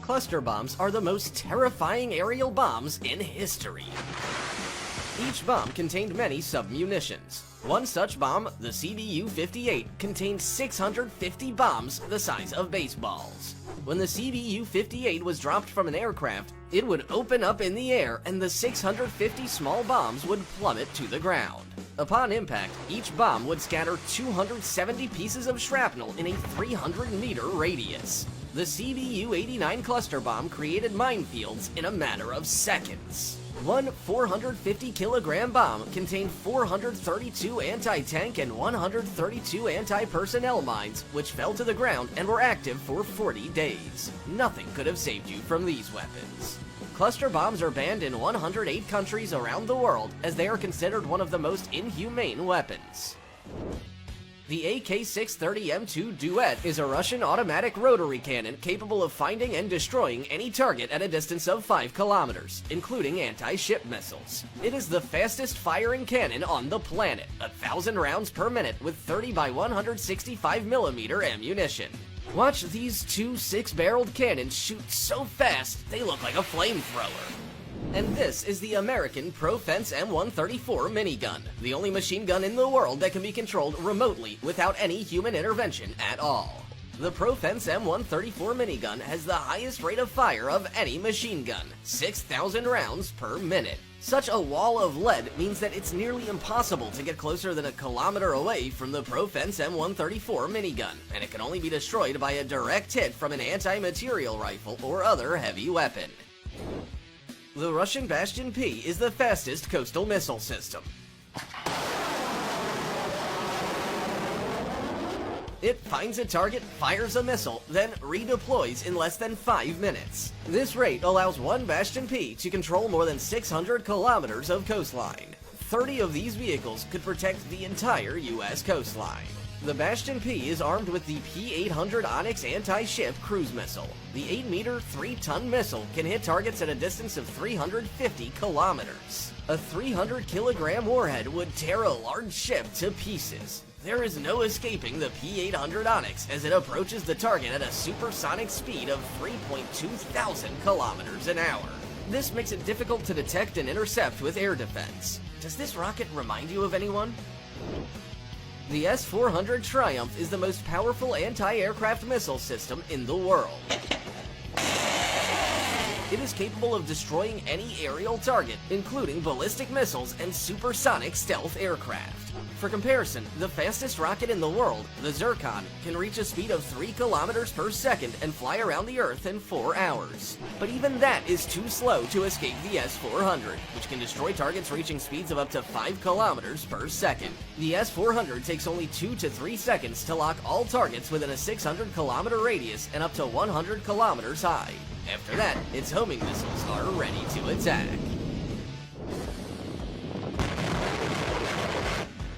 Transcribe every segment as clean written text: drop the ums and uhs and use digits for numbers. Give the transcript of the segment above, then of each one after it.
Cluster bombs are the most terrifying aerial bombs in history. Each bomb contained many submunitions. One such bomb, the CBU-58, contained 650 bombs the size of baseballs. When the CBU-58 was dropped from an aircraft, it would open up in the air and the 650 small bombs would plummet to the ground. Upon impact, each bomb would scatter 270 pieces of shrapnel in a 300-meter radius. The CBU-89 cluster bomb created minefields in a matter of seconds. One 450-kilogram bomb contained 432 anti-tank and 132 anti-personnel mines, which fell to the ground and were active for 40 days. Nothing could have saved you from these weapons. Cluster bombs are banned in 108 countries around the world, as they are considered one of the most inhumane weapons. The AK-630M2 Duet is a Russian automatic rotary cannon capable of finding and destroying any target at a distance of 5 kilometers, including anti-ship missiles. It is the fastest firing cannon on the planet, 1,000 rounds per minute with 30 by 165 millimeter ammunition. Watch these two 6-barreled cannons shoot so fast they look like a flamethrower. And this is the American ProFence M134 minigun, the only machine gun in the world that can be controlled remotely without any human intervention at all. The ProFence M134 minigun has the highest rate of fire of any machine gun, 6,000 rounds per minute. Such a wall of lead means that it's nearly impossible to get closer than a kilometer away from the ProFence M134 minigun, and it can only be destroyed by a direct hit from an anti-material rifle or other heavy weapon. The Russian Bastion P is the fastest coastal missile system. It finds a target, fires a missile, then redeploys in less than 5 minutes. This rate allows one Bastion P to control more than 600 kilometers of coastline. 30 of these vehicles could protect the entire U.S. coastline. The Bastion P is armed with the P-800 Onyx anti-ship cruise missile. The 8-meter, 3-ton missile can hit targets at a distance of 350 kilometers. A 300-kilogram warhead would tear a large ship to pieces. There is no escaping the P-800 Onyx as it approaches the target at a supersonic speed of 3.2 thousand kilometers an hour. This makes it difficult to detect and intercept with air defense. Does this rocket remind you of anyone? The S-400 Triumph is the most powerful anti-aircraft missile system in the world. It is capable of destroying any aerial target, including ballistic missiles and supersonic stealth aircraft. For comparison, the fastest rocket in the world, the Zircon, can reach a speed of 3 kilometers per second and fly around the Earth in 4 hours. But even that is too slow to escape the S-400, which can destroy targets reaching speeds of up to 5 kilometers per second. The S-400 takes only 2 to 3 seconds to lock all targets within a 600-kilometer radius and up to 100 kilometers high. After that, its homing missiles are ready to attack.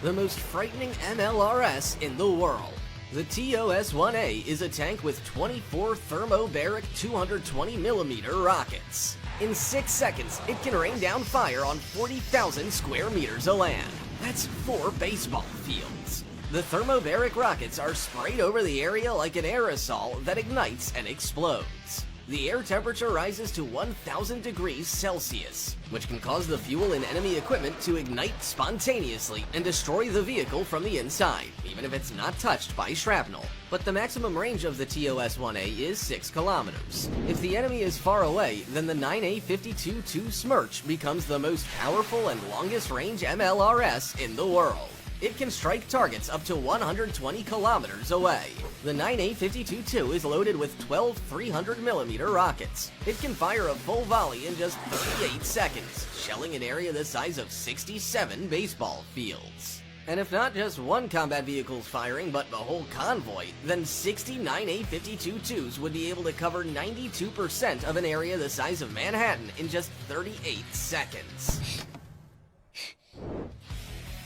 The most frightening MLRS in the world. The TOS-1A is a tank with 24 thermobaric 220mm rockets. In 6 seconds, it can rain down fire on 40,000 square meters of land. That's 4 baseball fields. The thermobaric rockets are sprayed over the area like an aerosol that ignites and explodes. The air temperature rises to 1,000 degrees Celsius, which can cause the fuel in enemy equipment to ignite spontaneously and destroy the vehicle from the inside, even if it's not touched by shrapnel. But the maximum range of the TOS-1A is 6 kilometers. If the enemy is far away, then the 9A-52-2 Smerch becomes the most powerful and longest range MLRS in the world. It can strike targets up to 120 kilometers away. The 9A-52-2 is loaded with 12 300mm rockets. It can fire a full volley in just 38 seconds, shelling an area the size of 67 baseball fields. And if not just one combat vehicle's firing, but the whole convoy, then 60 9A-52-2s would be able to cover 92% of an area the size of Manhattan in just 38 seconds.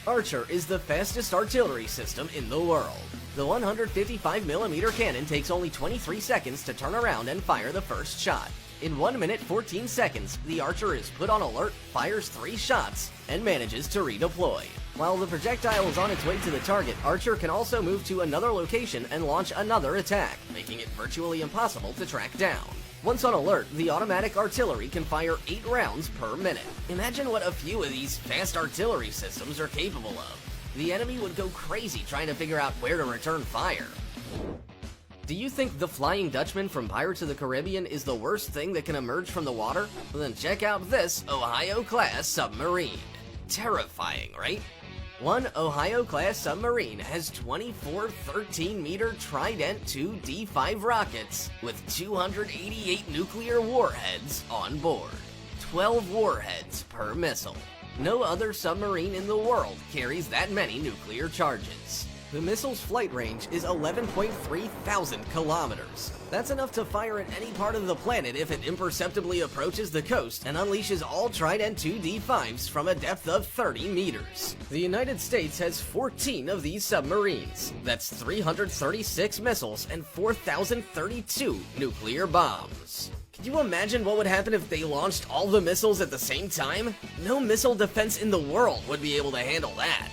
Archer is the fastest artillery system in the world. The 155mm cannon takes only 23 seconds to turn around and fire the first shot. In 1 minute 14 seconds, the Archer is put on alert, fires 3 shots, and manages to redeploy. While the projectile is on its way to the target, Archer can also move to another location and launch another attack, making it virtually impossible to track down. Once on alert, the automatic artillery can fire 8 rounds per minute. Imagine what a few of these fast artillery systems are capable of. The enemy would go crazy trying to figure out where to return fire. Do you think the Flying Dutchman from Pirates of the Caribbean is the worst thing that can emerge from the water? Well, then check out this Ohio-class submarine. Terrifying, right? One Ohio-class submarine has 24 13-meter Trident II D5 rockets with 288 nuclear warheads on board. 12 warheads per missile. No other submarine in the world carries that many nuclear charges. The missile's flight range is 11.3 thousand kilometers. That's enough to fire at any part of the planet if it imperceptibly approaches the coast and unleashes all Trident II D5s from a depth of 30 meters. The United States has 14 of these submarines. That's 336 missiles and 4,032 nuclear bombs. Can you imagine what would happen if they launched all the missiles at the same time? No missile defense in the world would be able to handle that.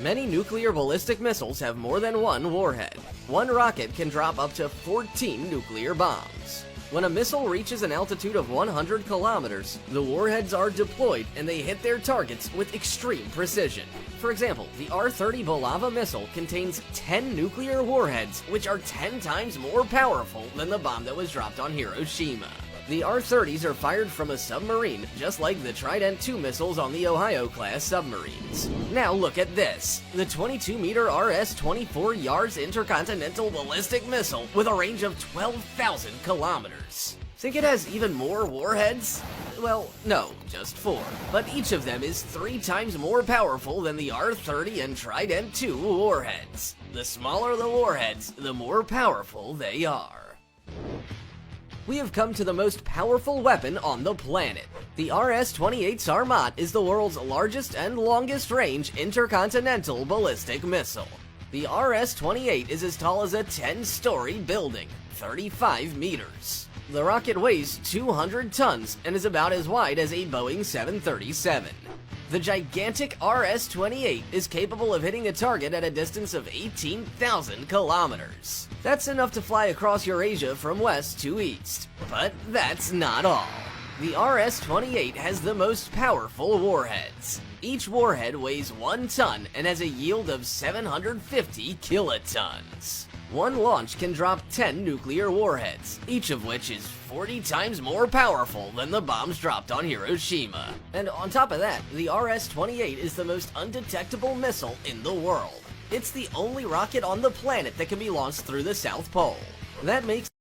Many nuclear ballistic missiles have more than one warhead. One rocket can drop up to 14 nuclear bombs. When a missile reaches an altitude of 100 kilometers, the warheads are deployed and they hit their targets with extreme precision. For example, the R-30 Bulava missile contains 10 nuclear warheads, which are 10 times more powerful than the bomb that was dropped on Hiroshima. The R-30s are fired from a submarine, just like the Trident II missiles on the Ohio-class submarines. Now look at this, the 22-meter RS-24 Yars intercontinental ballistic missile with a range of 12,000 kilometers. Think it has even more warheads? Well, no, just 4. But each of them is 3 times more powerful than the R-30 and Trident II warheads. The smaller the warheads, the more powerful they are. We have come to the most powerful weapon on the planet. The RS-28 Sarmat is the world's largest and longest range intercontinental ballistic missile. The RS-28 is as tall as a 10-story building, 35 meters. The rocket weighs 200 tons and is about as wide as a Boeing 737. The gigantic RS-28 is capable of hitting a target at a distance of 18,000 kilometers. That's enough to fly across Eurasia from west to east. But that's not all. The RS-28 has the most powerful warheads. Each warhead weighs 1 ton and has a yield of 750 kilotons. One launch can drop 10 nuclear warheads, each of which is 40 times more powerful than the bombs dropped on Hiroshima. And on top of that, the RS-28 is the most undetectable missile in the world. It's the only rocket on the planet that can be launched through the South Pole. That makes